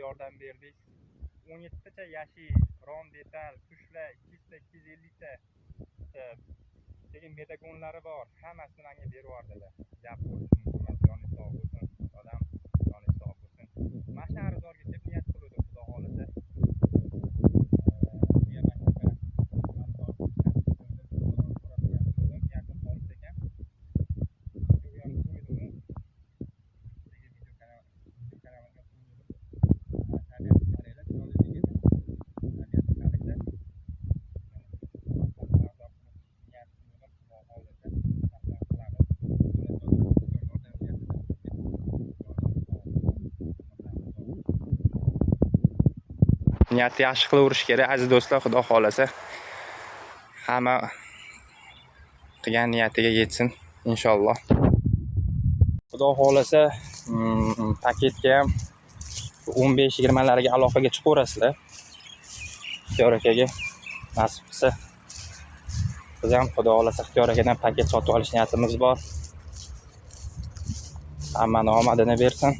yordam berdik. 17 ta yashi, rom detal, pushlar, 200 ta, 250 ta degan metagonlari bor. Hammasini menga berib yubordilar. Gap bo'lsin, joni sog' bo'lsin, odam joni sog' bo'lsin. Mana shu arzorga deb niyat qiluvdim, xudo xolasa. Niyatni yaxshi qilaverish kerak aziz do'stlar, xudo xolasa. Hamma qilgan niyatiga yetsin inshaalloh. Xudo xolasa paketga ham 15-20 larga aloqaga chiqaverasizlar. Ixtiyor akaga nasib qilsa biz ham xudo xolasa Ixtiyor akadan paket sotib olish niyatimiz bor. Hammani omadini bersin.